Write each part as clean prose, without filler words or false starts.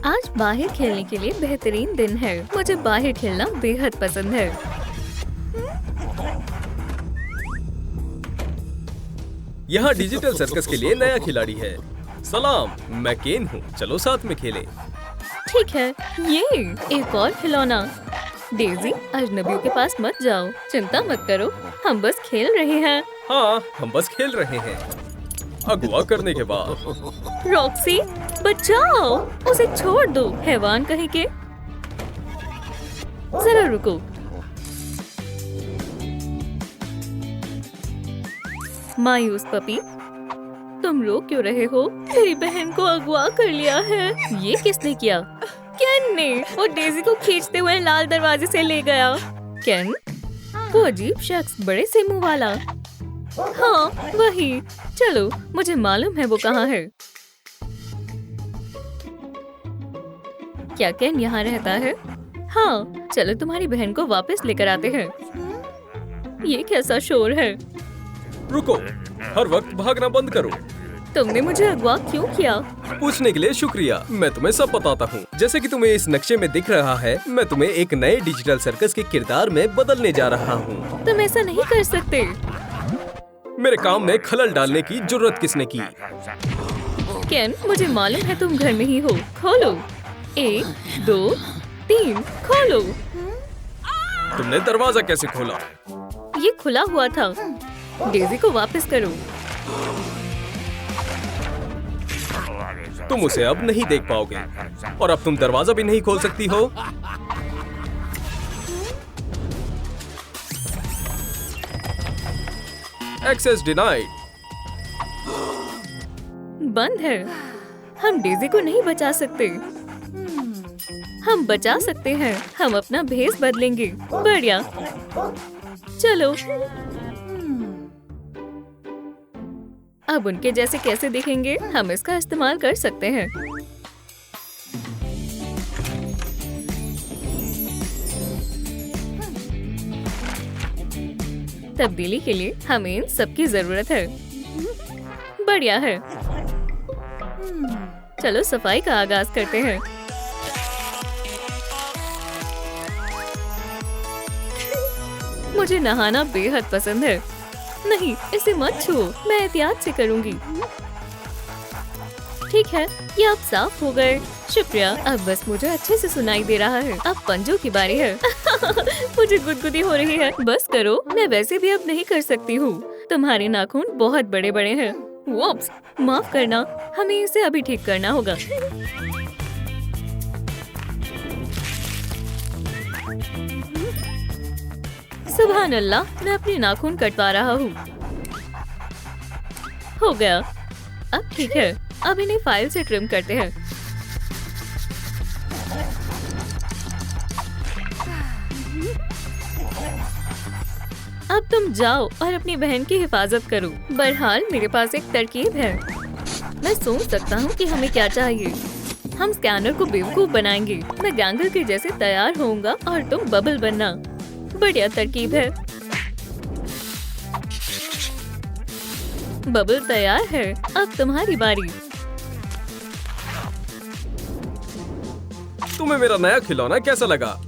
आज बाहर खेलने के लिए बेहतरीन दिन है। मुझे बाहर खेलना बेहद पसंद है। यहाँ डिजिटल सर्कस के लिए नया खिलाड़ी है। सलाम, मैं केन हूँ। चलो साथ में खेलें। ठीक है, ये एक और खिलौना। डेजी, अजनबियों के पास मत जाओ। चिंता मत करो, हम बस खेल रहे हैं। हाँ, हम बस खेल रहे हैं। अगवा करने के बाद। रॉक्सी, बचाओ, उसे छोड़ दो, हैवान कहीं के। जरा रुको। मायूस पपी, तुम रो क्यों रहे हो? मेरी बहन को अगवा कर लिया है। ये किसने किया? केन ने। वो डेजी को खींचते हुए लाल दरवाजे से ले गया। केन? वो अजीब शख्स, बड़े से मुंह वाला। हाँ, वही। चलो, मुझे मालूम है वो कहाँ है। क्या केन यहाँ रहता है? हाँ, चलो तुम्हारी बहन को वापस लेकर आते हैं। ये कैसा शोर है? रुको, हर वक्त भागना बंद करो। तुमने मुझे अगवा क्यों किया? पूछने के लिए शुक्रिया। मैं तुम्हें सब बताता हूँ। जैसे कि तुम्हें इस नक्शे में दिख रहा है, मैं तुम्हें एक नए डिजिटल सर्कस के किरदार में बदलने जा रहा हूँ। तुम ऐसा नहीं कर सकते। मेरे काम में खलल डालने की जुर्रत किसने की? केन, मुझे मालूम है तुम घर में ही हो। खोलो। 1, 2, 3, खोलो। तुमने दरवाजा कैसे खोला? ये खुला हुआ था। डेजी को वापस करो। तुम उसे अब नहीं देख पाओगे और अब तुम दरवाजा भी नहीं खोल सकती हो। Access denied. बंद है। हम डेजी को नहीं बचा सकते। हम बचा सकते हैं। हम अपना भेस बदलेंगे। बढ़िया, चलो। अब उनके जैसे कैसे दिखेंगे? हम इसका इस्तेमाल कर सकते हैं। तब्दीली के लिए हमें इन सबकी जरूरत है। बढ़िया है। चलो सफाई का आगाज करते हैं। मुझे नहाना बेहद पसंद है। नहीं, इसे मत छुओ, मैं एहतियात से करूंगी। ठीक है, ये अब साफ हो गए। शुक्रिया। अब बस मुझे अच्छे से सुनाई दे रहा है। अब पंजों की बारी है। मुझे गुदगुदी हो रही है। बस करो, मैं वैसे भी अब नहीं कर सकती हूँ। तुम्हारे नाखून बहुत बड़े बड़े हैं। वोप्स, माफ करना, हमें इसे अभी ठीक करना होगा। सुभान अल्लाह, मैं अपने नाखून कटवा रहा हूँ। हो गया। अब ठीक है। अब इन्हें फाइल से ट्रिम करते हैं। अब तुम जाओ और अपनी बहन की हिफाजत करो। बहरहाल मेरे पास एक तरकीब है। मैं सोच सकता हूँ कि हमें क्या चाहिए। हम स्कैनर को बेवकूफ बनाएंगे। मैं गैंगर के जैसे तैयार होऊंगा और तुम बबल बनना। बढ़िया तरकीब है। बबल तैयार है। अब तुम्हारी बारी। तुम्हें मेरा नया खिलौना कैसा लगा?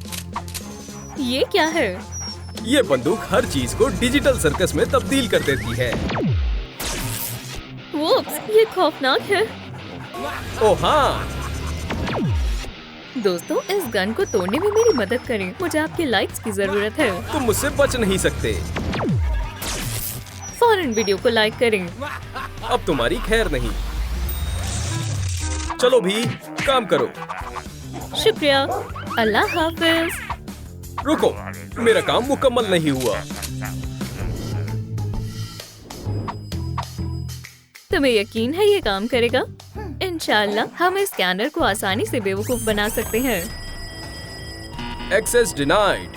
ये क्या है? ये बंदूक हर चीज को डिजिटल सर्कस में तब्दील कर देती है। वोप्स, ये खौफनाक है। ओ हाँ। दोस्तों, इस गन को तोड़ने में मेरी मदद करें। मुझे आपके लाइक्स की जरूरत है। तुम मुझसे बच नहीं सकते। फौरन वीडियो को लाइक करें। अब तुम्हारी खैर नहीं। चलो भी, काम करो। शुक्रिया। अल्लाह हाफिज। रुको, मेरा काम मुकम्मल नहीं हुआ। तुम्हें यकीन है ये काम करेगा? इंशाल्लाह हम इस स्कैनर को आसानी से बेवकूफ बना सकते हैं। Access denied.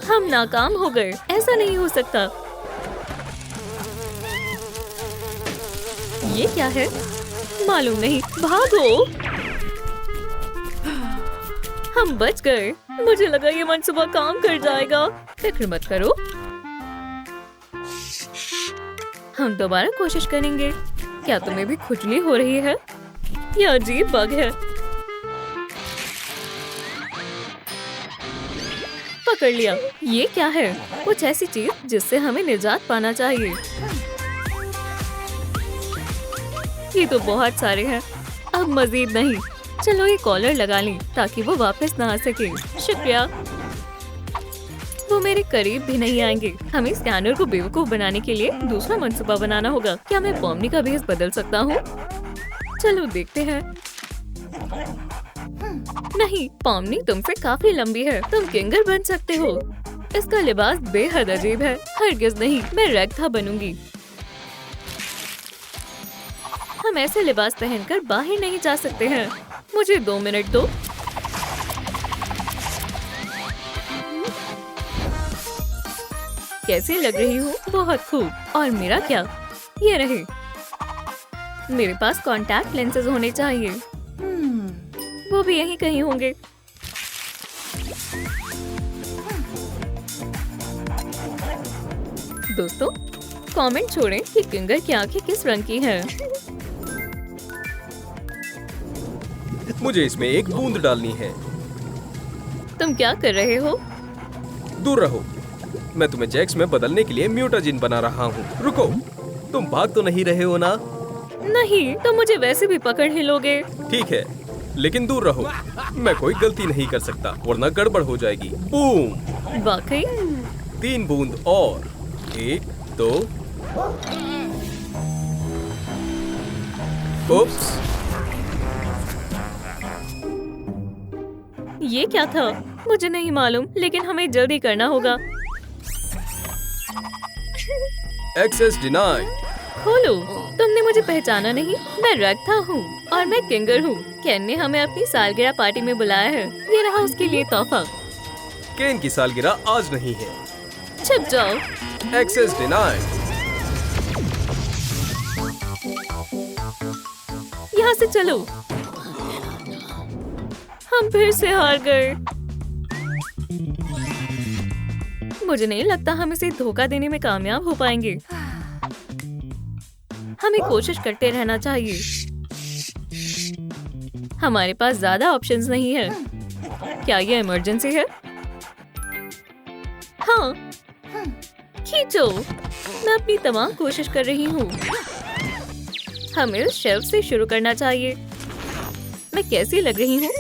हम नाकाम हो गए। ऐसा नहीं हो सकता। ये क्या है? मालूम नहीं। भागो। हम बच गए। मुझे लगा ये मंसूबा काम कर जाएगा। फिक्र मत करो, हम दोबारा कोशिश करेंगे। क्या तुम्हें भी खुजली हो रही है? यह अजीब बग है। पकड़ लिया। ये क्या है? कुछ ऐसी चीज जिससे हमें निजात पाना चाहिए। ये तो बहुत सारे हैं, अब मजीद नहीं। चलो ये कॉलर लगा लें ताकि वो वापस ना आ सके। शुक्रिया। वो मेरे करीब भी नहीं आएंगे। हमें स्कैनर को बेवकूफ बनाने के लिए दूसरा मंसूबा बनाना होगा। क्या मैं पॉमनी का भेस बदल सकता हूँ? चलो देखते हैं। नहीं, पॉमनी तुमसे काफी लंबी है। तुम किंगर बन सकते हो। इसका लिबास बेहद अजीब है। हरगिज नहीं, मैं रेक्था बनूंगी। हम ऐसे लिबास पहनकर बाहर नहीं जा सकते हैं। मुझे 2 मिनट दो। कैसी लग रही हूँ? बहुत खूब। और मेरा क्या? ये रहे। मेरे पास कॉन्टैक्ट लेंसेज होने चाहिए। वो भी यहीं कहीं होंगे। दोस्तों, कमेंट छोड़ें कि किंगर की आंखें किस रंग की हैं। मुझे इसमें एक बूंद डालनी है। तुम क्या कर रहे हो? दूर रहो। मैं तुम्हें जैक्स में बदलने के लिए म्यूटाजिन बना रहा हूँ। रुको, तुम भाग तो नहीं रहे हो ना? नहीं, तुम मुझे वैसे भी पकड़ ही लोगे। ठीक है, लेकिन दूर रहो। मैं कोई गलती नहीं कर सकता वरना गड़बड़ हो जाएगी। बूम। वाकई? 3 बूंद और 1 2। उप्स। ये क्या था? मुझे नहीं मालूम, लेकिन हमें जल्दी करना होगा। Access denied. खोलो। तुमने मुझे पहचाना नहीं? मैं रेक्था हूँ और मैं किंगर हूँ। केन ने हमें अपनी सालगिरह पार्टी में बुलाया है। ये रहा उसके लिए तोहफा। केन की सालगिरह आज नहीं है। छिप जाओ। Access denied. यहाँ से चलो। हम फिर से हार गए। मुझे नहीं लगता हम इसे धोखा देने में कामयाब हो पाएंगे। हमें कोशिश करते रहना चाहिए। हमारे पास ज्यादा ऑप्शंस नहीं है। क्या ये इमरजेंसी है? हाँ, खींचो। मैं अपनी तमाम कोशिश कर रही हूँ। हमें इस शेल्फ से शुरू करना चाहिए। मैं कैसी लग रही हूँ?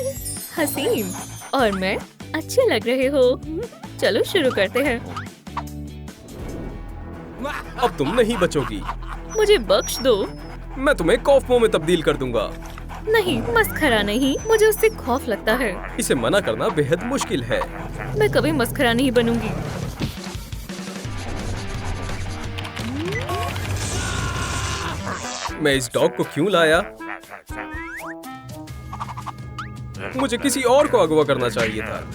हसीन। और मैं अच्छे लग रहे हो। चलो शुरू करते हैं। अब तुम नहीं बचोगी। मुझे बख्श दो। मैं तुम्हें कॉफमो में तब्दील कर दूंगा। नहीं, मस्खरा नहीं। मुझे उससे खौफ लगता है। इसे मना करना बेहद मुश्किल है। मैं कभी मस्खरा नहीं बनूंगी। मैं इस डॉग को क्यों लाया? मुझे किसी और को अगवा करना चाहिए था।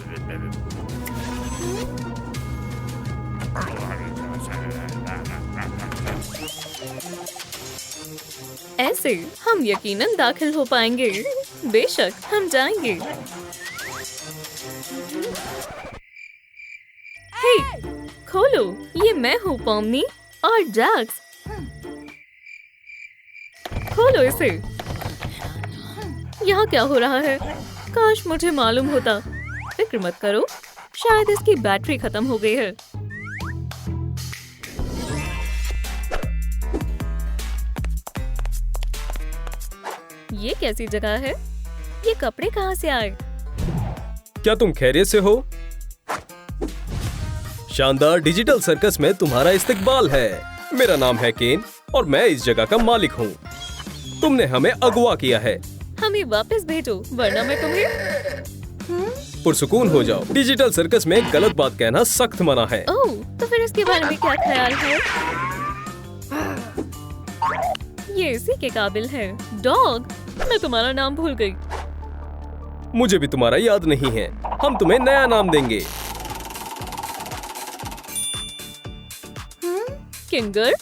ऐसे हम यकीनन दाखिल हो पाएंगे। बेशक हम जाएंगे। हे, खोलो। ये मैं हूँ पॉमनी और जैक्स। खोलो इसे। यहाँ क्या हो रहा है? काश मुझे मालूम होता। फिक्र मत करो, शायद इसकी बैटरी खत्म हो गई है। ये कैसी जगह है? ये कपड़े कहाँ से आए? क्या तुम खैरियत से हो? शानदार डिजिटल सर्कस में तुम्हारा इस्तकबाल है। मेरा नाम है केन और मैं इस जगह का मालिक हूँ। तुमने हमें अगवा किया है। हमें वापस भेजो वरना मैं तुम्हें। पुरसुकून हो जाओ। डिजिटल सर्कस में गलत बात कहना सख्त मना है। ओह, तो फिर इसके बारे में क्या ख्याल है? ये इसी के काबिल है। डॉग, मैं तुम्हारा नाम भूल गई। मुझे भी तुम्हारा याद नहीं है। हम तुम्हें नया नाम देंगे। किंगर।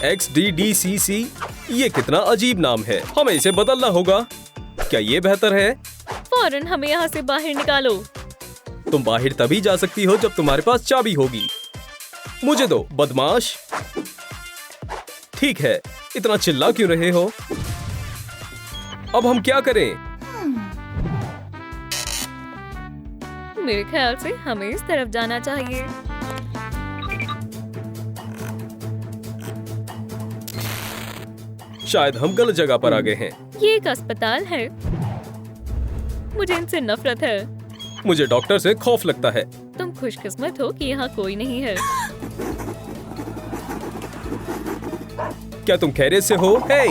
XDDCC। ये कितना अजीब नाम है। हमें इसे बदलना होगा। क्या ये बेहतर है? फौरन हमें यहाँ से बाहर निकालो। तुम बाहर तभी जा सकती हो जब तुम्हारे पास चाबी होगी। मुझे दो, बदमाश। ठीक है, इतना चिल्ला क्यों रहे हो? अब हम क्या करें? मेरे ख्याल से हमें इस तरफ जाना चाहिए। शायद हम गलत जगह पर आ गए हैं। ये एक अस्पताल है। मुझे इनसे नफरत है। मुझे डॉक्टर से खौफ लगता है। तुम खुशकिस्मत हो कि यहाँ कोई नहीं है। क्या तुम खैरियत से हो? हे!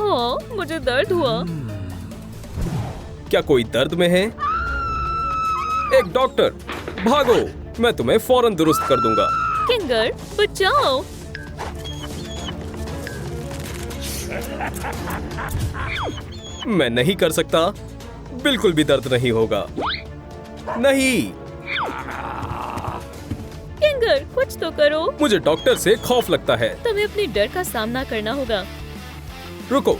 ओह, मुझे दर्द हुआ। क्या कोई दर्द में है? एक डॉक्टर, भागो! मैं तुम्हें फौरन दुरुस्त कर दूंगा। किंगर, बचाओ! मैं नहीं कर सकता। बिल्कुल भी दर्द नहीं होगा। नहीं, किंगर, कुछ तो करो। मुझे डॉक्टर से खौफ लगता है। तुम्हें अपने डर का सामना करना होगा। रुको।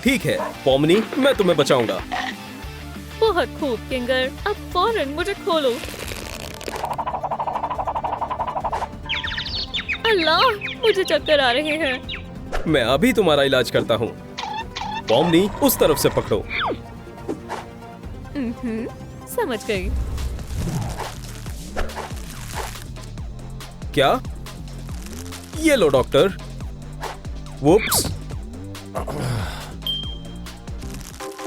ठीक है पॉमनी, मैं तुम्हें बचाऊंगा। बहुत खूब किंगर, अब फौरन मुझे खोलो। अल्लाह, मुझे चक्कर आ रहे हैं। मैं अभी तुम्हारा इलाज करता हूँ। पॉमनी, उस तरफ से पकड़ो। समझ गई। क्या? ये लो डॉक्टर। वुप्स।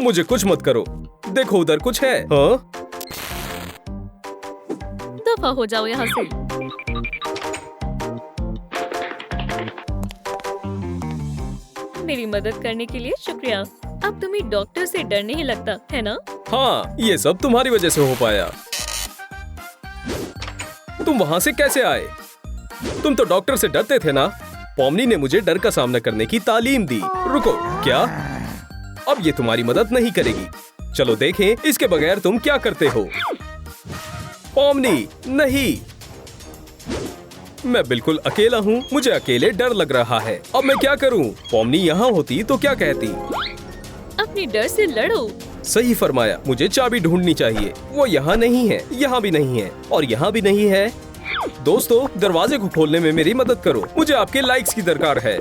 मुझे कुछ मत करो। देखो उधर कुछ है। हाँ? दफा हो जाओ यहाँ से। मेरी मदद करने के लिए शुक्रिया। अब तुम्हें डॉक्टर से डर नहीं लगता है ना? हाँ, ये सब तुम्हारी वजह से हो पाया। तुम वहाँ से कैसे आए? तुम तो डॉक्टर से डरते थे ना? पॉमनी ने मुझे डर का सामना करने की तालीम दी। रुको, क्या? अब ये तुम्हारी मदद नहीं करेगी। चलो देखें इसके बगैर तुम क्या करते हो। पॉमनी, नहीं। मैं बिल्कुल अकेला हूँ। मुझे अकेले डर लग रहा है। अब मैं क्या करूँ? पॉमनी यहाँ होती तो क्या कहती? अपने डर से लड़ो। सही फरमाया। मुझे चाबी ढूंढनी चाहिए। वो यहाँ नहीं है, यहाँ भी नहीं है और यहाँ भी नहीं है। दोस्तों, दरवाजे को खोलने में मेरी मदद करो। मुझे आपके लाइक्स की दरकार है।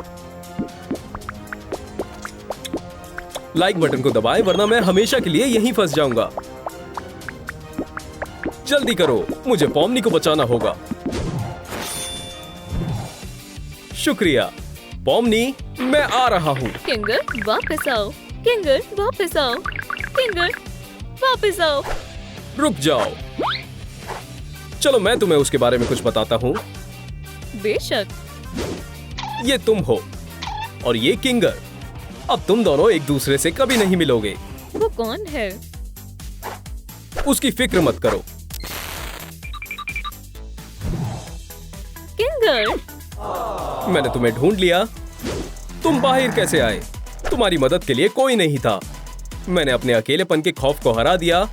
लाइक बटन को दबाएं वरना मैं हमेशा के लिए यहीं फंस जाऊंगा। जल्दी करो, मुझे पॉमनी को बचाना होगा। शुक्रिया पॉमनी, मैं आ रहा हूँ। किंगर, वापस आओ। किंगर, वापस आओ। किंगर, वापस आओ। रुक जाओ। चलो मैं तुम्हें उसके बारे में कुछ बताता हूँ। बेशक। ये तुम हो और ये किंगर। अब तुम दोनों एक दूसरे से कभी नहीं मिलोगे। वो कौन है? उसकी फिक्र मत करो। किंगर, मैंने तुम्हें ढूंढ लिया। तुम बाहर कैसे आए? तुम्हारी मदद के लिए कोई नहीं था। मैंने अपने अकेलेपन के खौफ को हरा दिया।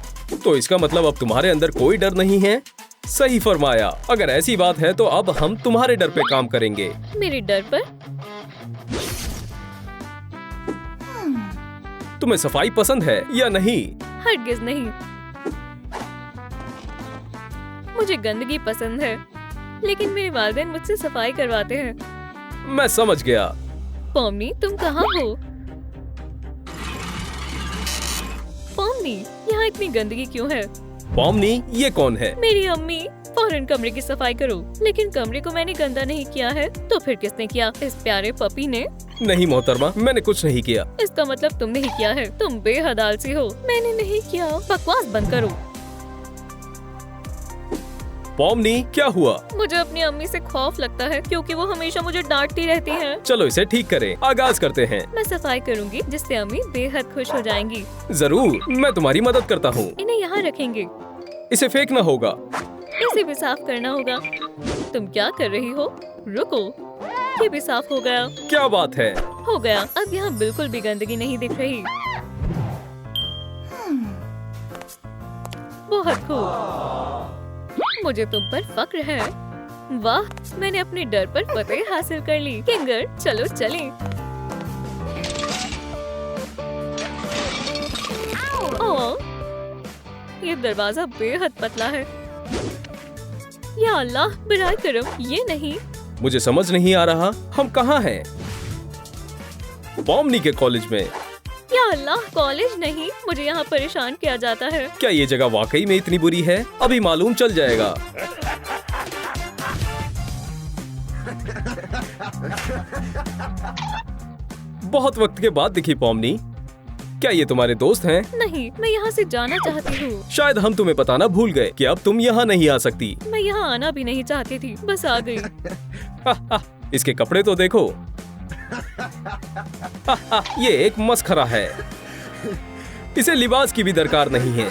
तो इसका मतलब अब तुम्हारे अंदर कोई डर नहीं है। सही फरमाया। अगर ऐसी बात है तो अब हम तुम्हारे डर पे काम करेंगे। मेरे डर पर? तुम्हें सफाई पसंद है या नहीं? हरगिज नहीं। मुझे गंदगी पसंद है, लेकिन मेरे वालिदैन मुझसे सफाई करवाते हैं। मैं समझ गया। पॉमनी, तुम कहाँ हो? पॉमनी, यहाँ इतनी गंदगी क्यों है? पॉमनी, ये कौन है? मेरी अम्मी। फौरन कमरे की सफाई करो। लेकिन कमरे को मैंने गंदा नहीं किया है। तो फिर किसने किया? इस प्यारे पपी ने। नहीं मोहतरमा, मैंने कुछ नहीं किया। इसका मतलब तुमने ही किया है। तुम बेहद आलसी हो। मैंने नहीं किया। बकवास बंद करो। पॉमनी, क्या हुआ? मुझे अपनी अम्मी से खौफ लगता है क्योंकि वो हमेशा मुझे डांटती रहती हैं। चलो इसे ठीक करें। आगाज करते हैं। मैं सफाई करूंगी जिससे अम्मी बेहद खुश हो जाएंगी। जरूर, मैं तुम्हारी मदद करता हूँ। इन्हें यहाँ रखेंगे। इसे फेंकना होगा। इसे भी साफ करना होगा। तुम क्या कर रही हो? रुको, ये भी साफ हो गया। क्या बात है? हो गया। अब यहाँ बिल्कुल भी गंदगी नहीं दिख रही। बहुत खूब। मुझे तुम पर फक्र है। वाह, मैंने अपने डर पर फतेह हासिल कर ली। किंगर, चलो चलें। ओह, ये दरवाजा बेहद पतला है। या अल्लाह, बराए करम, ये नहीं। मुझे समझ नहीं आ रहा, हम कहाँ हैं? पॉमनी के कॉलेज में। या अल्लाह, कॉलेज नहीं, मुझे यहाँ परेशान किया जाता है। क्या ये जगह वाकई में इतनी बुरी है? अभी मालूम चल जाएगा। बहुत वक्त के बाद दिखी पॉमनी। क्या ये तुम्हारे दोस्त हैं? नहीं, मैं यहाँ से जाना चाहती हूँ। शायद हम तुम्हें बताना भूल गए कि अब तुम यहाँ नहीं आ सकती। मैं यहाँ आना भी नहीं चाहती थी, बस आ गई। इसके कपड़े तो देखो। ये एक मस्खरा है। इसे लिबास की भी दरकार नहीं है।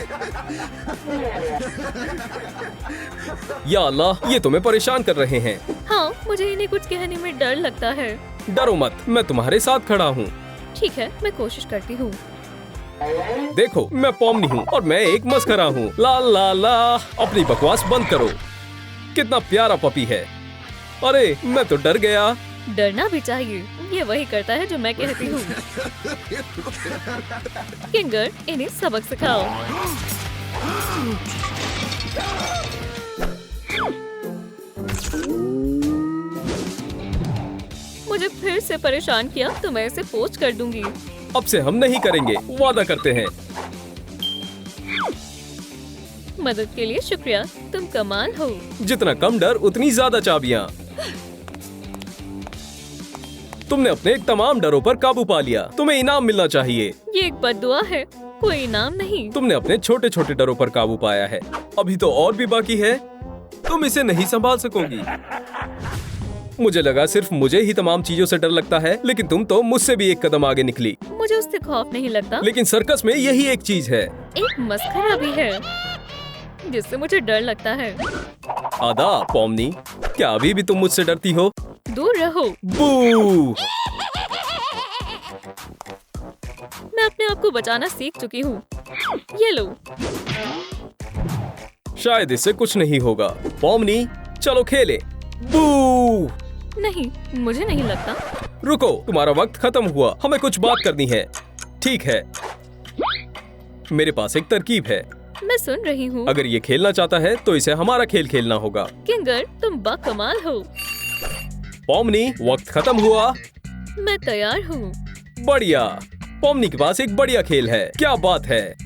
या अल्लाह, ये तुम्हें परेशान कर रहे हैं। हाँ, मुझे इन्हें कुछ कहने में डर लगता है। डरो मत, मैं तुम्हारे साथ खड़ा हूँ। ठीक है, मैं कोशिश करती हूँ। देखो, मैं पॉमनी हूँ और मैं एक मस्खरा हूँ। ला ला ला, अपनी बकवास बंद करो। कितना प्यारा पपी है। अरे, मैं तो डर गया। डरना भी चाहिए, ये वही करता है जो मैं कहती हूँ। किंगर, इन्हें सबक सिखाओ। मुझे फिर से परेशान किया तो मैं इसे पोस्ट कर दूंगी। अब से हम नहीं करेंगे, वादा करते हैं। मदद के लिए शुक्रिया, तुम कमाल हो। जितना कम डर उतनी ज्यादा चाबियां। तुमने अपने तमाम डरों पर काबू पा लिया। तुम्हें इनाम मिलना चाहिए। ये एक बद्दुआ है, कोई इनाम नहीं। तुमने अपने छोटे छोटे डरों पर काबू पाया है। अभी तो और भी बाकी है। तुम इसे नहीं संभाल सकोगी। मुझे लगा सिर्फ मुझे ही तमाम चीजों से डर लगता है, लेकिन तुम तो मुझसे भी एक कदम आगे निकली। मुझे उससे खौफ नहीं लगता। लेकिन सर्कस में यही एक चीज है। एक मस्खरा भी है जिससे मुझे डर लगता है। आदाब पॉमनी, क्या अभी भी तुम मुझसे डरती हो? दूर रहो। बू! मैं अपने आप को बचाना सीख चुकी हूँ। ये लो। शायद इससे कुछ नहीं होगा। पॉमनी, चलो खेले। बू! नहीं, मुझे नहीं लगता। रुको, तुम्हारा वक्त खत्म हुआ। हमें कुछ बात करनी है। ठीक है, मेरे पास एक तरकीब है। मैं सुन रही हूँ। अगर ये खेलना चाहता है तो इसे हमारा खेल खेलना होगा। किंगर, तुम बाकमाल हो। पॉमनी, वक्त खत्म हुआ। मैं तैयार हूँ। बढ़िया। पॉमनी के पास एक बढ़िया खेल है। क्या बात है।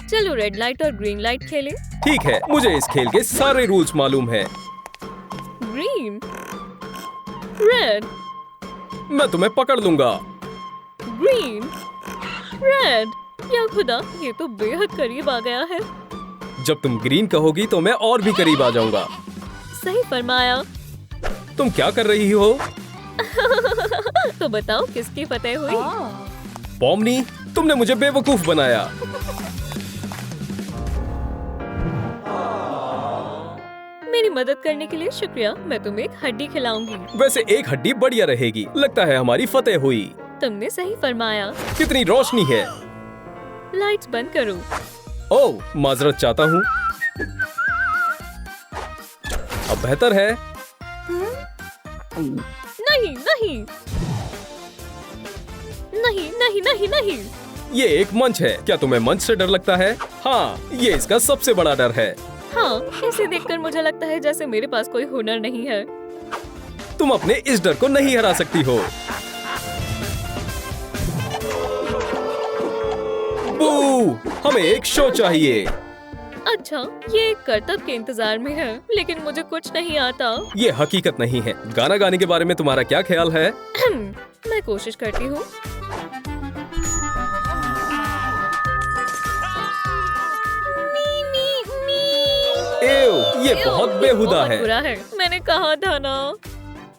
चलो रेड लाइट और ग्रीन लाइट खेलें। ठीक है, मुझे इस खेल के सारे रूल्स मालूम है। ग्रीन, रेड, मैं तुम्हें पकड़ लूंगा। Green, red. या खुदा, ये तो बेहद करीब आ गया है। जब तुम ग्रीन कहोगी तो मैं और भी करीब आ जाऊंगा। सही फरमाया। तुम क्या कर रही हो? तो बताओ किसकी फतेह हुई? पॉमनी, तुमने मुझे बेवकूफ बनाया। मेरी मदद करने के लिए शुक्रिया। मैं तुम्हें एक हड्डी खिलाऊंगी। वैसे एक हड्डी बढ़िया रहेगी। लगता है हमारी फतेह हुई। तुमने सही फरमाया। कितनी रोशनी है। लाइट्स बंद करो। ओह, माजरत चाहता हूँ। अब बेहतर है। नहीं नहीं नहीं नहीं नहीं नहीं। ये एक मंच है। क्या तुम्हें मंच से डर लगता है? हाँ, ये इसका सबसे बड़ा डर है। हाँ, इसे देखकर मुझे लगता है जैसे मेरे पास कोई हुनर नहीं है। तुम अपने इस डर को नहीं हरा सकती हो। बू! हमें एक शो चाहिए। अच्छा, ये एक करतब के इंतजार में है, लेकिन मुझे कुछ नहीं आता। ये हकीकत नहीं है। गाना गाने के बारे में तुम्हारा क्या ख्याल है? मैं कोशिश करती हूँ। ये बहुत बेहुदा बहुत है। बुरा है। मैंने कहा था ना।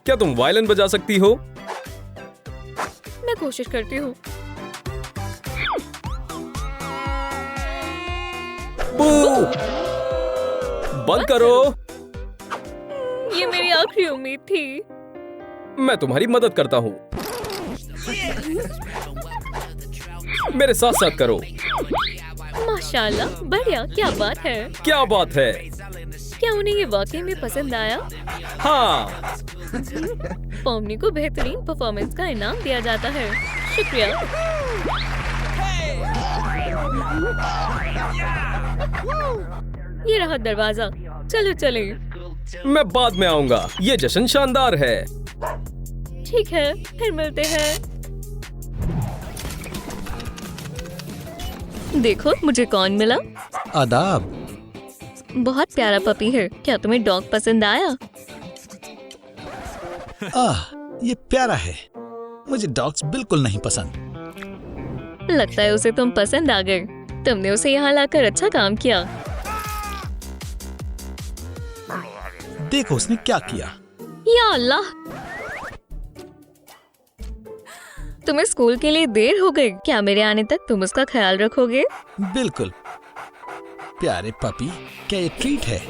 क्या तुम वायलिन बजा सकती हो? मैं कोशिश करती हूँ। बंद करो। ये मेरी आखिरी उम्मीद थी। मैं तुम्हारी मदद करता हूँ। मेरे साथ साथ करो। माशाल्लाह, बढ़िया। क्या बात है। क्या बात है। क्या उन्हें ये वाकई में पसंद आया? हाँ। पॉमनी को बेहतरीन परफॉर्मेंस का इनाम दिया जाता है। शुक्रिया। ये रहा दरवाजा। चलो चलें। मैं बाद में आऊंगा। ये जश्न शानदार है। ठीक है, फिर मिलते हैं। देखो मुझे कौन मिला। आदाब। बहुत प्यारा पपी है। क्या तुम्हें डॉग पसंद आया? ये प्यारा है। मुझे डॉग्स बिल्कुल नहीं पसंद। लगता है उसे तुम पसंद आ गए। तुमने उसे यहाँ लाकर अच्छा काम किया। देखो उसने क्या किया। या अल्लाह, तुम्हें स्कूल के लिए देर हो गई। क्या मेरे आने तक तुम उसका ख्याल रखोगे? बिल्कुल। प्यारे पपी, क्या ये ट्रीट है?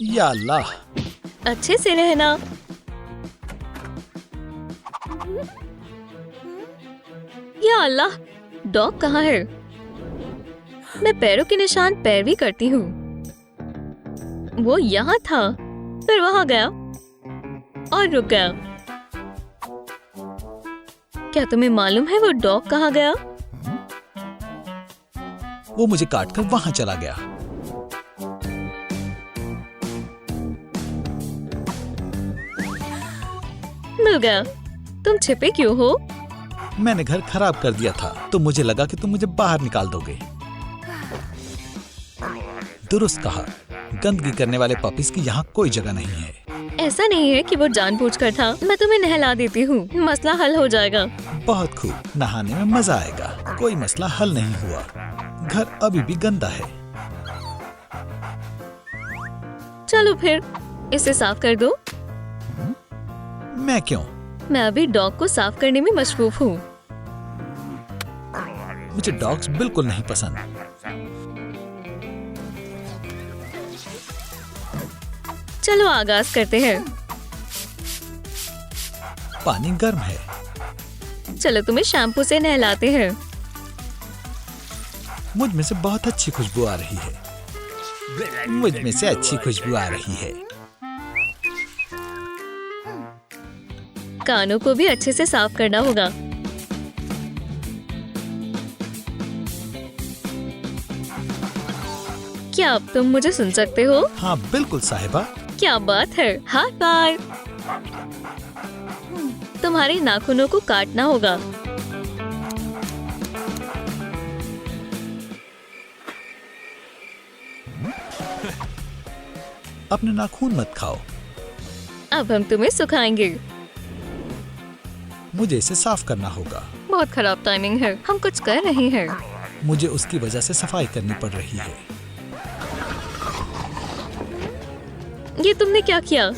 या अल्लाह। अच्छे से रहना। या अल्लाह, डॉग कहाँ है? मैं पैरों के निशान पैरवी करती हूँ। वो यहाँ था, फिर वहाँ गया और रुक गया। क्या तुम्हें मालूम है वो डॉग कहाँ गया? वो मुझे काटकर वहाँ चला गया। मिल गया। तुम छिपे क्यों हो? मैंने घर खराब कर दिया था तो मुझे लगा कि तुम मुझे बाहर निकाल दोगे। दुरुस्त कहा। गंदगी करने वाले पपीज की यहाँ कोई जगह नहीं है। ऐसा नहीं है कि वो जानबूझकर था। मैं तुम्हें नहला देती हूँ, मसला हल हो जाएगा। बहुत खूब, नहाने में मजा आएगा। कोई मसला हल नहीं हुआ। घर अभी भी गंदा है। चलो फिर इसे साफ कर दो। मैं क्यों? मैं अभी डॉग को साफ करने में मशरूफ हूँ। मुझे डॉग्स बिल्कुल नहीं पसंद। चलो आगाज करते हैं। पानी गर्म है। चलो तुम्हें शैम्पू से नहलाते हैं। मुझ में से बहुत अच्छी खुशबू आ रही है। मुझ में से अच्छी खुशबू आ रही है। कानों को भी अच्छे से साफ करना होगा। क्या अब तुम मुझे सुन सकते हो? हाँ बिल्कुल साहिबा। क्या बात है। हाथ बार। तुम्हारे नाखूनों को काटना होगा। अपने नाखून मत खाओ। अब हम तुम्हें सुखाएंगे। मुझे इसे साफ करना होगा। बहुत खराब टाइमिंग है। हम कुछ कर रहे हैं। मुझे उसकी वजह से सफाई करनी पड़ रही है। ये तुमने क्या किया?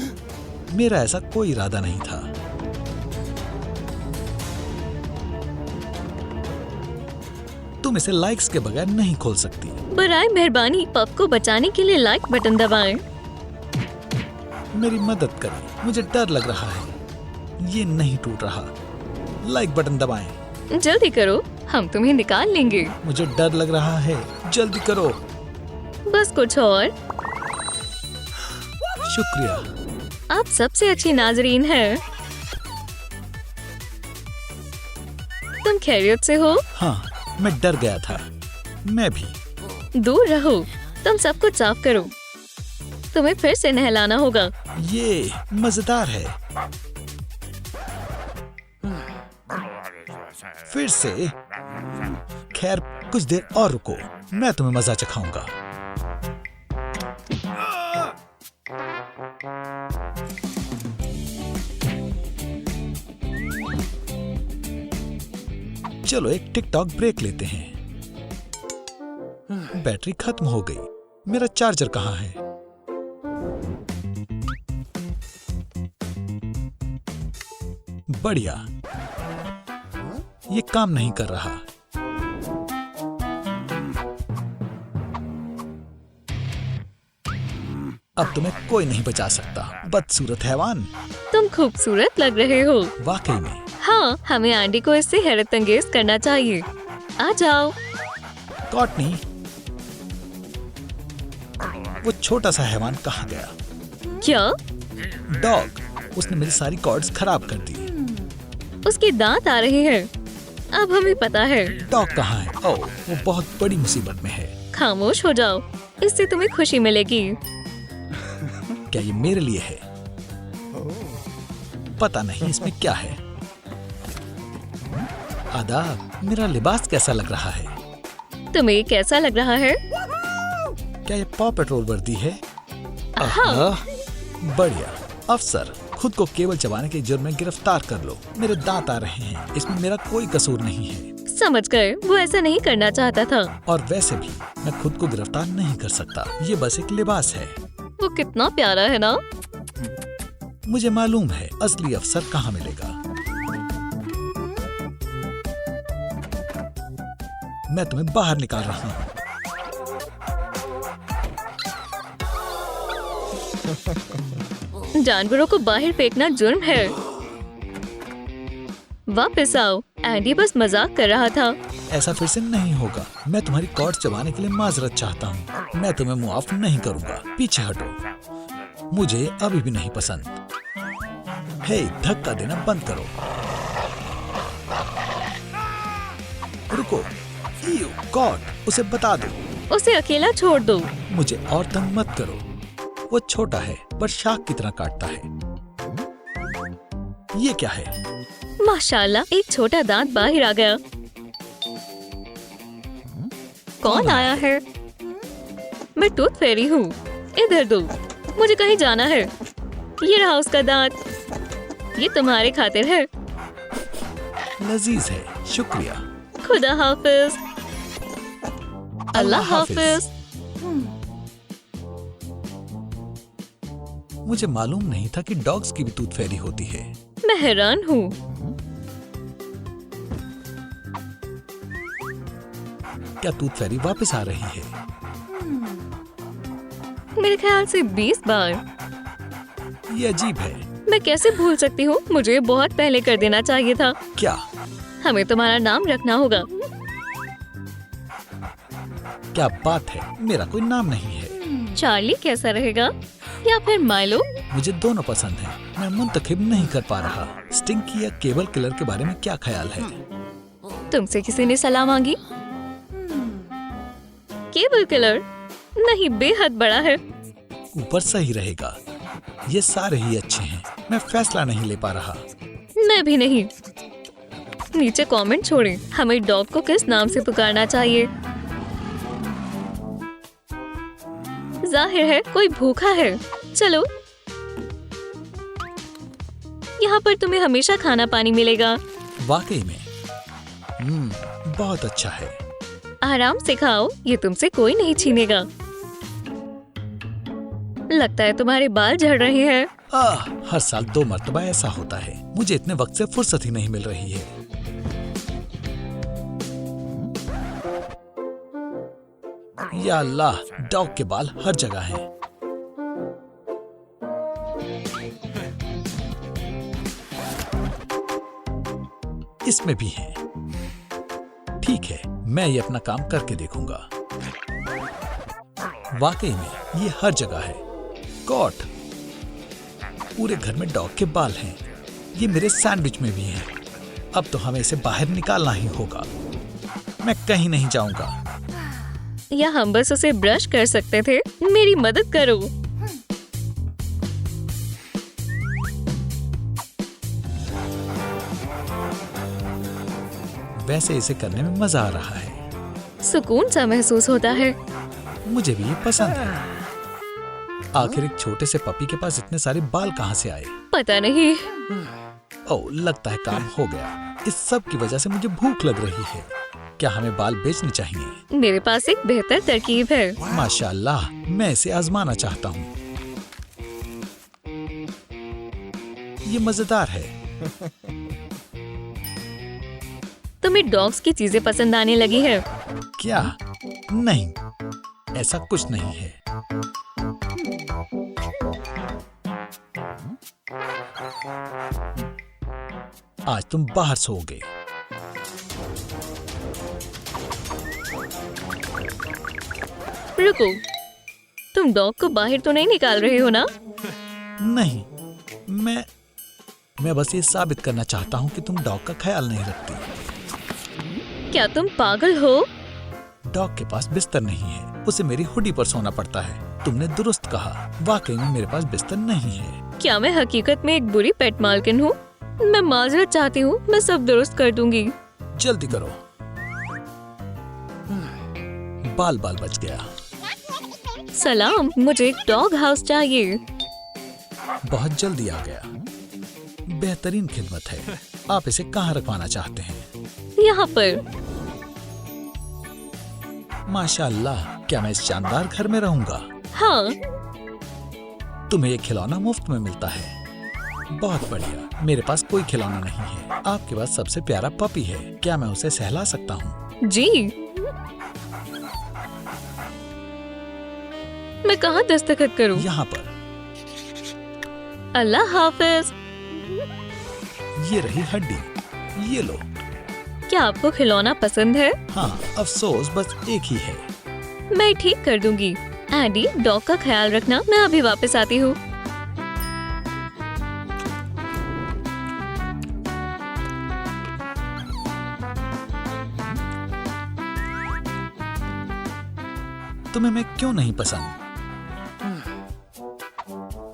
मेरा ऐसा कोई इरादा नहीं था। तुम इसे लाइक्स के बगैर नहीं खोल सकती। बराए मेहरबानी पप को बचाने के लिए लाइक बटन दबाएं। मेरी मदद करें। मुझे डर लग रहा है। ये नहीं टूट रहा। लाइक बटन दबाएं। जल्दी करो, हम तुम्हें निकाल लेंगे। मुझे डर लग रहा है। जल्दी करो। बस कुछ और। शुक्रिया। आप सबसे अच्छी नाजरीन हैं। तुम खैरियत से हो? हाँ, मैं डर गया था। मैं भी। दूर रहो। तुम सब कुछ साफ करो। तुम्हें फिर से नहलाना होगा। ये मजेदार है। फिर से। खैर कुछ देर और रुको, मैं तुम्हें मजा चखाऊंगा। चलो एक टिकटॉक ब्रेक लेते हैं। बैटरी खत्म हो गई। मेरा चार्जर कहाँ है? बढ़िया। ये काम नहीं कर रहा। अब तुम्हें कोई नहीं बचा सकता, बदसूरत हैवान। तुम खूबसूरत लग रहे हो। वाकई में। हाँ, हमें आंटी को इससे हैरत अंगेज करना चाहिए। आ जाओ। कॉटनी, वो छोटा सा हैवान कहाँ गया? क्या? डॉग। उसने मेरी सारी कॉर्ड्स खराब कर दी। उसके दांत आ रहे हैं। अब हमें पता है। डॉग कहाँ है? ओह, वो बहुत बड़ी मुसीबत में है। खामोश हो जाओ। इससे तुम्हें खुशी मिलेगी। क्या ये मेरे लिए है? पता नहीं इसमें क्या है। आदाब, मेरा लिबास कैसा लग रहा है? तुम्हें कैसा लग रहा है? क्या ये पॉ पेट्रोल वर्दी है? हाँ। बढ़िया। अफसर, खुद को केबल चबाने के जुर्म में गिरफ्तार कर लो। मेरे दांत आ रहे हैं, इसमें मेरा कोई कसूर नहीं है। समझ गए, वो ऐसा नहीं करना चाहता था। और वैसे भी मैं खुद को गिरफ्तार नहीं कर सकता। ये बस एक लिबास है। वो कितना प्यारा है ना? मुझे मालूम है असली अफसर कहाँ मिलेगा। मैं तुम्हें बाहर निकाल रहा हूँ। जानवरों को बाहर फेंकना जुर्म है। वापस आओ, एंडी बस मजाक कर रहा था। ऐसा फिर से नहीं होगा। मैं तुम्हारी कॉर्ड चबाने के लिए माजरत चाहता हूँ। मैं तुम्हें मुआफ नहीं करूँगा। पीछे हटो, मुझे अभी भी नहीं पसंद। हे, धक्का देना बंद करो। रुको, कॉर्ड, उसे बता दो। उसे अकेला छोड़ दो। मुझे और तंग मत करो। वो छोटा है पर शाख की तरह काटता है। ये क्या है? माशाल्लाह, एक छोटा दांत बाहर आ गया। कौन आया है? मैं टूथ फेरी हूँ। इधर दो, मुझे कहीं जाना है। ये रहा उसका दांत। ये तुम्हारे खातिर है। लजीज है, शुक्रिया। खुदा हाफिज। अल्लाह हाफिज। मुझे मालूम नहीं था कि डॉग्स की भी टूथ फेरी होती है। मैं हैरान हूँ। क्या टूथ फेरी वापस आ रही है? मेरे ख्याल से 20 बार। ये अजीब है। मैं कैसे भूल सकती हूँ? मुझे बहुत पहले कर देना चाहिए था। क्या? हमें तुम्हारा नाम रखना होगा। क्या बात है, मेरा कोई नाम नहीं है। चार्ली कैसा रहेगा या फिर माइलो? मुझे दोनों पसंद हैं। मैं मुंतखब नहीं कर पा रहा। स्टिंकी या केबल किलर के बारे में क्या ख्याल है? तुमसे किसी ने सलाह मांगी? केबल किलर नहीं, बेहद बड़ा है। ऊपर सही रहेगा। ये सारे ही अच्छे हैं। मैं फैसला नहीं ले पा रहा। मैं भी नहीं। नीचे कमेंट छोड़ें, हमें डॉग को किस नाम से पुकारना चाहिए। जाहिर है कोई भूखा है। चलो, यहाँ पर तुम्हें हमेशा खाना पानी मिलेगा। वाकई में बहुत अच्छा है। आराम से खाओ, ये तुमसे कोई नहीं छीनेगा। लगता है तुम्हारे बाल झड़ रहे हैं। हर साल 2 मर्तबा ऐसा होता है। मुझे इतने वक्त से फुर्सत ही नहीं मिल रही है। या अल्लाह, डॉग के बाल हर जगह हैं। इसमें भी हैं। ठीक है, मैं ये अपना काम करके देखूंगा। वाकई में ये हर जगह है। कॉट, पूरे घर में डॉग के बाल हैं। ये मेरे सैंडविच में भी हैं। अब तो हमें इसे बाहर निकालना ही होगा। मैं कहीं नहीं जाऊंगा। या हम बस उसे ब्रश कर सकते थे। मेरी मदद करो। वैसे इसे करने में मजा आ रहा है। सुकून सा महसूस होता है। मुझे भी ये पसंद है। आखिर एक छोटे से पपी के पास इतने सारे बाल कहाँ से आए? पता नहीं। ओह, लगता है काम हो गया। इस सब की वजह से मुझे भूख लग रही है। क्या हमें बाल बेचने चाहिए? मेरे पास एक बेहतर तरकीब है। माशाल्लाह, मैं इसे आजमाना चाहता हूँ। ये मजेदार है। तुम्हें डॉग्स की चीजें पसंद आने लगी है? क्या? नहीं, ऐसा कुछ नहीं है। आज तुम बाहर सोओगे। रुको, तुम डॉग को बाहर तो नहीं निकाल रहे हो ना? नहीं, मैं बस ये साबित करना चाहता हूँ कि तुम डॉग का ख्याल नहीं रखती। क्या तुम पागल हो? डॉग के पास बिस्तर नहीं है। उसे मेरी हुडी पर सोना पड़ता है। तुमने दुरुस्त कहा, वाकई में मेरे पास बिस्तर नहीं है। क्या मैं हकीकत में एक बुरी पेट मालकिन हूँ? मैं माजरत चाहती हूँ, मैं सब दुरुस्त कर दूंगी। जल्दी करो। बाल बाल बच गया। सलाम, मुझे एक डॉग हाउस चाहिए। बहुत जल्दी आ गया। बेहतरीन खिदमत है। आप इसे कहाँ रखवाना चाहते हैं? यहाँ पर। माशाअल्लाह, क्या मैं इस शानदार घर में रहूंगा? हाँ। तुम्हें एक खिलौना मुफ्त में मिलता है। बहुत बढ़िया। मेरे पास कोई खिलौना नहीं है। आपके पास सबसे प्यारा पपी है। क्या मैं उसे सहला सकता हूँ? जी। मैं कहाँ दस्तखत करूँ? यहाँ पर। अल्लाह हाफिज। ये रही हड्डी, ये लो। क्या आपको खिलौना पसंद है? हाँ, अफसोस बस एक ही है। मैं ठीक कर दूंगी। एडी, डॉग का ख्याल रखना, मैं अभी वापस आती हूँ। तुम्हें मैं क्यों नहीं पसंद?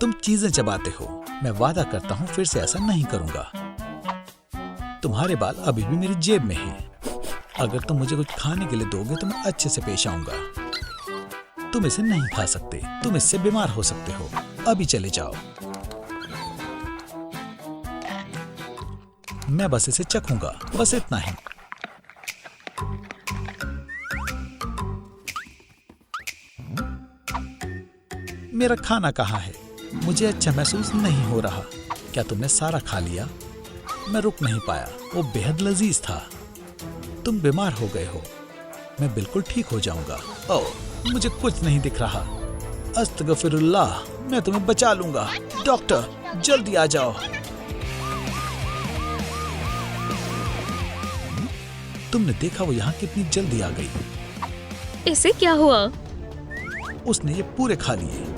तुम चीजें चबाते हो। मैं वादा करता हूँ फिर से ऐसा नहीं करूँगा। तुम्हारे बाल अभी भी मेरी जेब में हैं। अगर तुम मुझे कुछ खाने के लिए दोगे तो मैं अच्छे से पेश आऊंगा। तुम इसे नहीं खा सकते। तुम इससे बीमार हो सकते हो। अभी चले जाओ। मैं बस इसे चखूंगा, बस इतना ही। मेरा खाना कहाँ है? मुझे अच्छा महसूस नहीं हो रहा। क्या तुमने सारा खा लिया? मैं रुक नहीं पाया। वो बेहद लजीज था। तुम बीमार हो गए हो। मैं बिल्कुल ठीक हो जाऊंगा। ओह, मुझे कुछ नहीं दिख रहा। अस्तगफिरुल्लाह, मैं तुम्हें बचा लूंगा। डॉक्टर, जल्दी आ जाओ। तुमने देखा वो यहाँ कितनी जल्दी आ गई। इसे क्या हुआ? उसने ये पूरे खा लिए।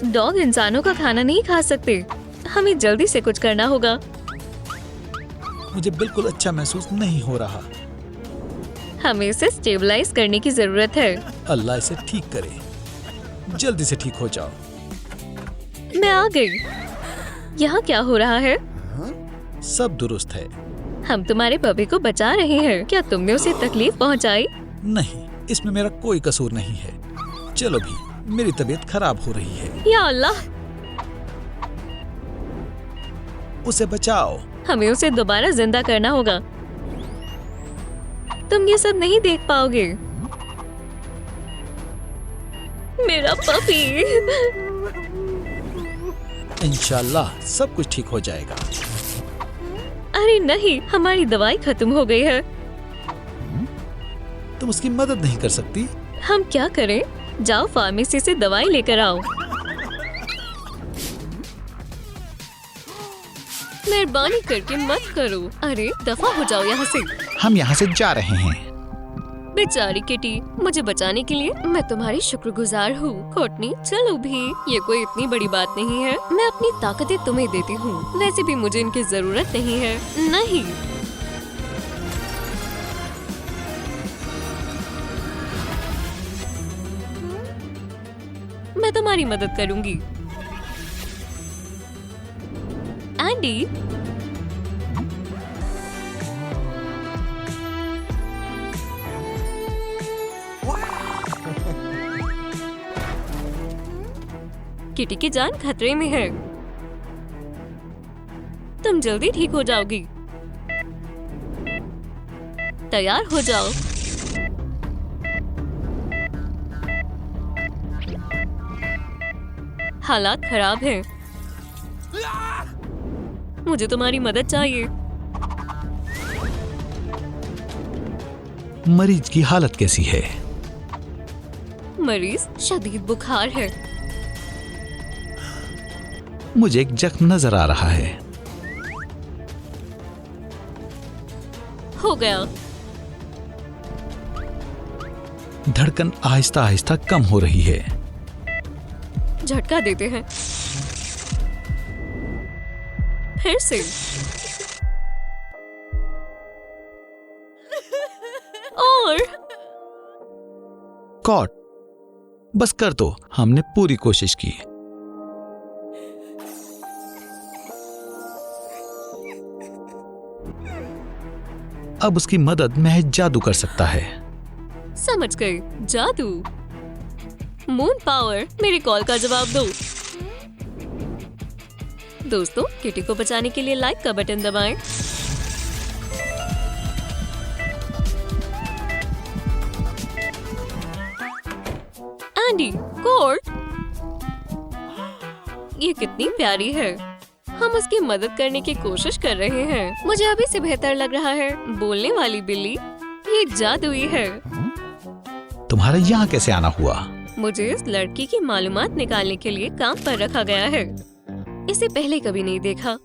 डॉग इंसानों का खाना नहीं खा सकते। हमें जल्दी से कुछ करना होगा। मुझे बिल्कुल अच्छा महसूस नहीं हो रहा। हमें इसे स्टेबलाइज करने की जरूरत है। अल्लाह इसे ठीक करे। जल्दी से ठीक हो जाओ। मैं आ गई। यहाँ क्या हो रहा है? सब दुरुस्त है। हम तुम्हारे पपी को बचा रहे हैं। क्या तुमने उसे तकलीफ पहुँचाई? नहीं, इसमें मेरा कोई कसूर नहीं है। चलो भी, मेरी तबीयत खराब हो रही है। या अल्लाह, उसे बचाओ। हमें उसे दोबारा जिंदा करना होगा। तुम ये सब नहीं देख पाओगे। मेरा पपी। इंशाल्लाह सब कुछ ठीक हो जाएगा। अरे नहीं, हमारी दवाई खत्म हो गई है। तुम उसकी मदद नहीं कर सकती? हम क्या करें? जाओ फार्मेसी से दवाई लेकर आओ। मेहरबानी करके मत करो। अरे दफा हो जाओ यहाँ से। हम यहाँ से जा रहे हैं। बेचारी किटी, मुझे बचाने के लिए मैं तुम्हारी शुक्रगुजार हूँ। कोटनी, चलो भी, ये कोई इतनी बड़ी बात नहीं है। मैं अपनी ताकतें तुम्हें देती हूँ। वैसे भी मुझे इनकी जरूरत नहीं है। नहीं, मैं तुम्हारी मदद करूंगी। एंडी, किटी की जान खतरे में है। तुम जल्दी ठीक हो जाओगी। तैयार हो जाओ। हालात खराब हैं। मुझे तुम्हारी मदद चाहिए। मरीज की हालत कैसी है? मरीज शदीद बुखार है। मुझे एक जख्म नजर आ रहा है। हो गया। धड़कन आहिस्ता आहिस्ता कम हो रही है। झटका देते हैं। फिर से। और कॉट, बस कर दो, हमने पूरी कोशिश की। अब उसकी मदद महज जादू कर सकता है। समझ गई, जादू। मून पावर, मेरी कॉल का जवाब दो। दोस्तों, किटी को बचाने के लिए लाइक का बटन दबाएं। एंडी, कोर्ट, ये कितनी प्यारी है। हम उसकी मदद करने की कोशिश कर रहे हैं। मुझे अभी से बेहतर लग रहा है। बोलने वाली बिल्ली, ये जादुई है। तुम्हारा यहाँ कैसे आना हुआ? मुझे इस लड़की की मालूमात निकालने के लिए काम पर रखा गया है। इसे पहले कभी नहीं देखा।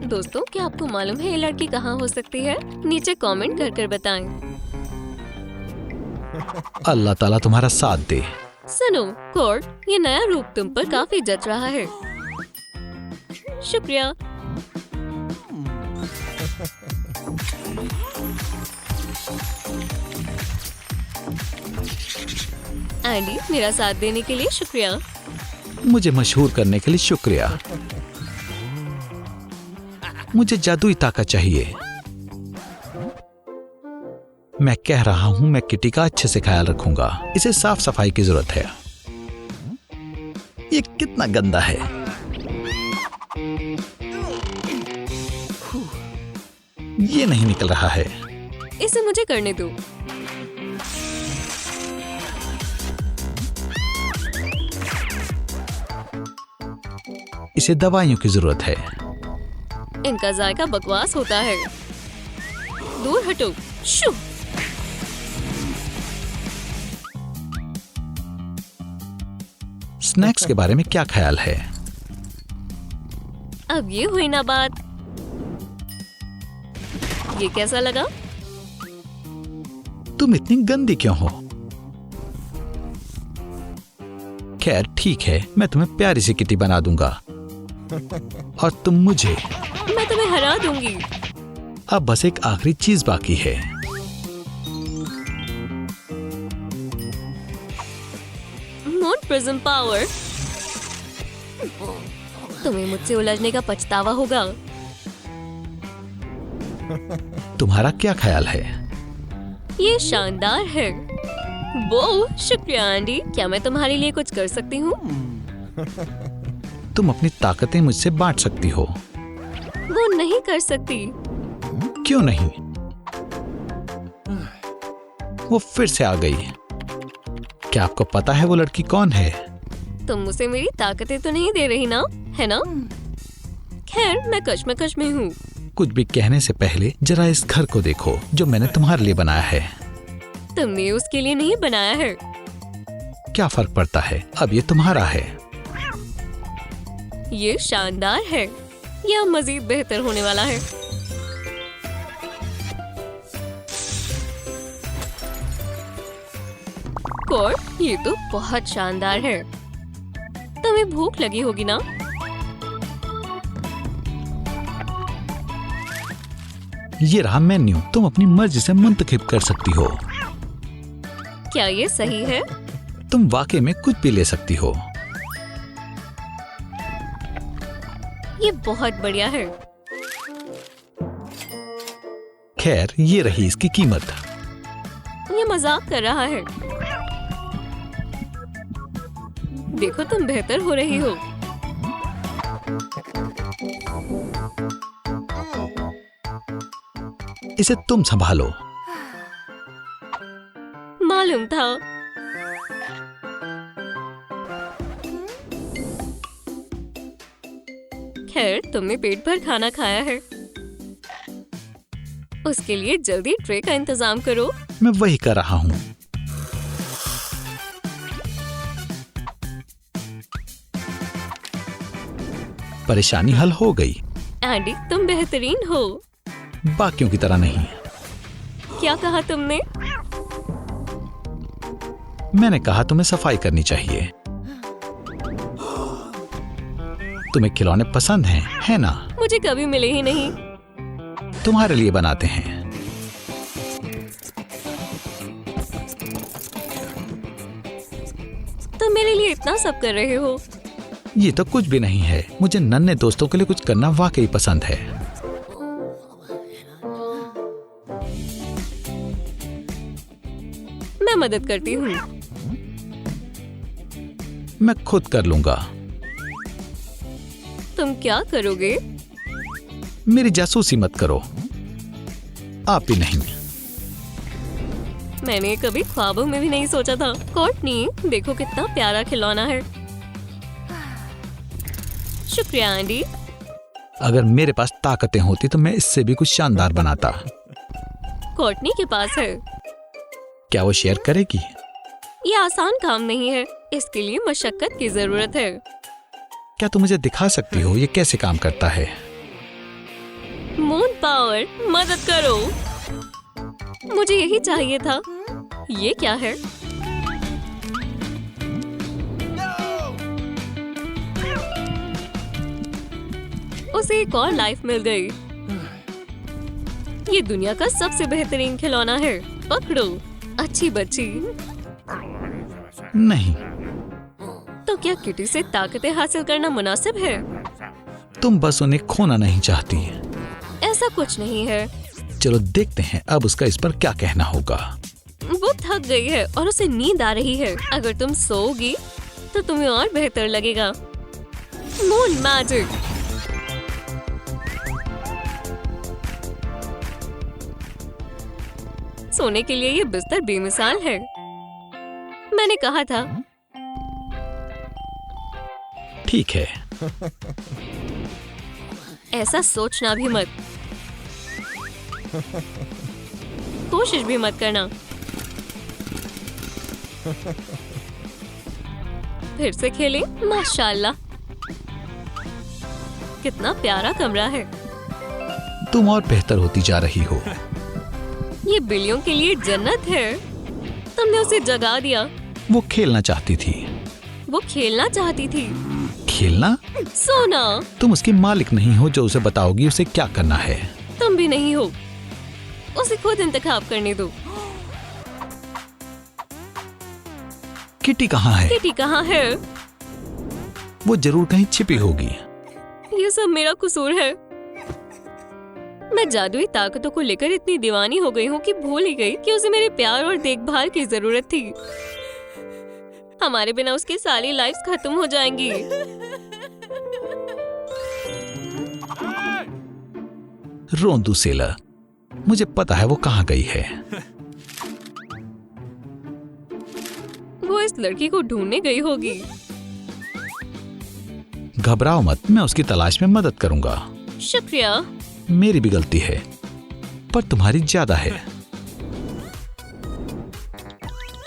दोस्तों, क्या आपको मालूम है ये लड़की कहाँ हो सकती है? नीचे कमेंट कर बताएं। अल्लाह ताला तुम्हारा साथ दे। सुनो कोर्ट, ये नया रूप तुम पर काफी जच रहा है। शुक्रिया। एंडी, मेरा साथ देने के लिए शुक्रिया। मुझे मशहूर करने के लिए शुक्रिया। मुझे जादुई ताकत चाहिए। मैं कह रहा हूं, मैं किटी का अच्छे से ख्याल रखूंगा। इसे साफ सफाई की जरूरत है। ये कितना गंदा है। ये नहीं निकल रहा है। इसे मुझे करने दो। इसे दवाइयों की जरूरत है। इनका जायका बकवास होता है। दूर हटो। शू। स्नैक्स के बारे में क्या ख्याल है? अब ये हुई ना बात। ये कैसा लगा? तुम इतनी गंदी क्यों हो? खैर ठीक है, मैं तुम्हें प्यारी सी किटी बना दूंगा और तुम मुझे। मैं तुम्हें हरा दूंगी। अब बस एक आखिरी चीज बाकी है। Moon prism power. तुम्हें मुझसे उलझने का पछतावा होगा। तुम्हारा क्या ख्याल है? ये शानदार है। वो शुक्रिया एंडी। क्या मैं तुम्हारे लिए कुछ कर सकती हूँ? तुम अपनी ताकतें मुझसे बांट सकती हो। वो नहीं कर सकती। क्यों नहीं? वो फिर से आ गई। क्या आपको पता है वो लड़की कौन है? तुम मुझे मेरी ताकतें तो नहीं दे रही ना, है ना? खैर, मैं कश्मकश में हूँ। कुछ भी कहने से पहले जरा इस घर को देखो जो मैंने तुम्हारे लिए बनाया है। तुमने उसके लिए नहीं बनाया है। क्या फर्क पड़ता है, अब ये तुम्हारा है। ये शानदार है। यह मजीद बेहतर होने वाला है। कोर्ट, ये तो बहुत शानदार है। तुम्हें भूख लगी होगी ना? ये रहा मेन्यू। तुम अपनी मर्जी से मुंतखब कर सकती हो। क्या ये सही है? तुम वाकई में कुछ भी ले सकती हो। ये बहुत बढ़िया है। खैर, ये रही इसकी कीमत। ये मजाक कर रहा है। देखो, तुम बेहतर हो रही हो। इसे तुम संभालो। मालूम था। खैर, तुमने पेट भर खाना खाया है। उसके लिए जल्दी ट्रे का इंतजाम करो। मैं वही कर रहा हूँ। परेशानी हल हो गई। एंडी, तुम बेहतरीन हो। बाकियों की तरह नहीं। क्या कहा तुमने? मैंने कहा तुम्हें सफाई करनी चाहिए। तुम्हें खिलौने पसंद हैं, है ना? मुझे कभी मिले ही नहीं। तुम्हारे लिए बनाते हैं। मेरे लिए इतना सब कर रहे हो। ये तो कुछ भी नहीं है। मुझे नन्हे दोस्तों के लिए कुछ करना वाकई पसंद है। मैं मदद करती हूँ। मैं खुद कर लूंगा। तुम क्या करोगे? मेरी जासूसी मत करो। आप भी नहीं। मैंने कभी ख्वाबों में भी नहीं सोचा था। कोर्टनी, देखो कितना प्यारा खिलौना है। शुक्रिया एंडी। अगर मेरे पास ताकतें होती तो मैं इससे भी कुछ शानदार बनाता। कोर्टनी के पास है। क्या वो शेयर करेगी? ये आसान काम नहीं है, इसके लिए मशक्कत की जरूरत है। क्या तुम मुझे दिखा सकती हो ये कैसे काम करता है? मून पावर, मदद करो। मुझे यही चाहिए था। ये क्या है? उसे एक और लाइफ मिल गई। ये दुनिया का सबसे बेहतरीन खिलौना है। पकड़ो, अच्छी बच्ची। नहीं। तो क्या किटी से ताकतें हासिल करना मुनासिब है? तुम बस उन्हें खोना नहीं चाहती। ऐसा कुछ नहीं है। चलो देखते हैं अब उसका इस पर क्या कहना होगा। वो थक गई है और उसे नींद आ रही है। अगर तुम सोओगी तो तुम्हें और बेहतर लगेगा। Moon magic. सोने के लिए ये बिस्तर बेमिसाल है। मैंने कहा था। ठीक है। ऐसा सोचना भी मत। कोशिश भी मत करना। फिर से खेलें। माशाल्लाह, कितना प्यारा कमरा है। तुम और बेहतर होती जा रही हो। ये बिल्लियों के लिए जन्नत है। तुमने उसे जगा दिया। वो खेलना चाहती थी। वो खेलना चाहती थी। खेलना? सोना। तुम उसकी मालिक नहीं हो जो उसे बताओगी उसे क्या करना है। तुम भी नहीं हो। उसे खुद इंतखाब करने दो। किटी कहाँ है? किटी कहाँ है? वो जरूर कहीं छिपी होगी। ये सब मेरा कसूर है। मैं जादुई ताकतों को लेकर इतनी दीवानी हो गई हूँ कि भूल ही गई कि उसे मेरे प्यार और देखभाल की जरूरत थी। हमारे बिना उसकी सारी लाइफ्स खत्म हो जाएंगी। रोंदू सेलर, मुझे पता है वो कहाँ गई है। वो इस लड़की को ढूंढने गई होगी। घबराओ मत, मैं उसकी तलाश में मदद करूंगा। शुक्रिया। मेरी भी गलती है, पर तुम्हारी ज्यादा है।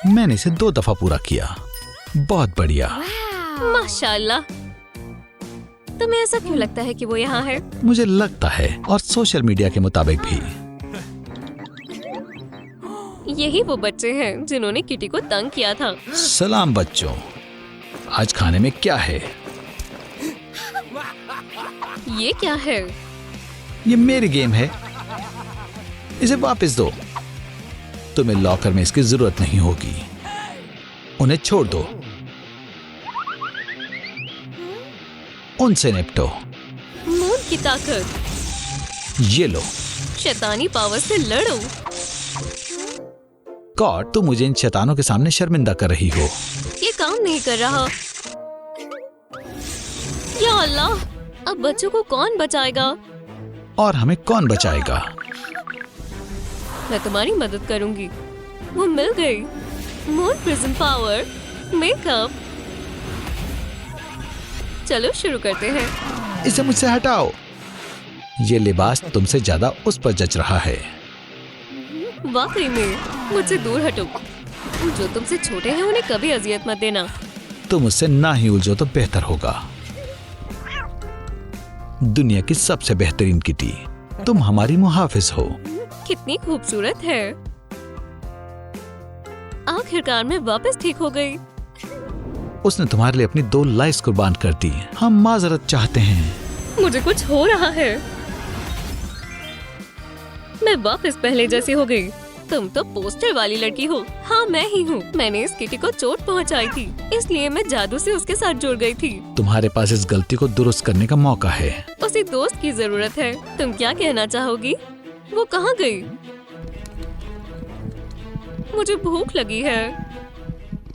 मैंने इसे 2 दफा पूरा किया। बहुत बढ़िया। माशाल्लाह। तुम्हें ऐसा क्यों लगता है कि वो यहाँ है? मुझे लगता है, और सोशल मीडिया के मुताबिक भी। यही वो बच्चे हैं जिन्होंने किटी को तंग किया था। सलाम बच्चों, आज खाने में क्या है? ये क्या है? ये मेरी गेम है। इसे वापस दो। तुम्हें लॉकर में इसकी जरूरत नहीं होगी। उन्हें छोड़ दो। उनसे निपटो। मून की ताकत। ये लो। शैतानी पावर से लड़ो। गॉड, तुम मुझे इन शैतानों के सामने शर्मिंदा कर रही हो। ये काम नहीं कर रहा। या अल्लाह, अब बच्चों को कौन बचाएगा? और हमें कौन बचाएगा? मैं तुम्हारी मदद करूंगी। वो मिल गई। Moon prism power, makeup. चलो शुरू करते हैं। इसे मुझसे हटाओ। ये लिबास तुमसे ज्यादा उस पर जच रहा है। वाकई में, मुझसे दूर हटो। जो तुमसे छोटे हैं उन्हें कभी अजियत मत देना। तुम उससे ना ही उलझो तो बेहतर होगा। दुनिया की सबसे बेहतरीन किटी, तुम हमारी मुहाफिज हो। कितनी खूबसूरत है। आखिरकार मैं वापस ठीक हो गई। उसने तुम्हारे लिए अपनी 2 लाइफ्स कुर्बान कर दी। हम माजरत चाहते हैं। मुझे कुछ हो रहा है। मैं वापस पहले जैसी हो गई। तुम तो पोस्टर वाली लड़की हो। हाँ मैं ही हूँ। मैंने इस किटी को चोट पहुँचाई थी, इसलिए मैं जादू से उसके साथ जुड़ गई थी। तुम्हारे पास इस गलती को दुरुस्त करने का मौका है। उसे दोस्त की जरूरत है। तुम क्या कहना चाहोगी? वो कहाँ गई? मुझे भूख लगी है।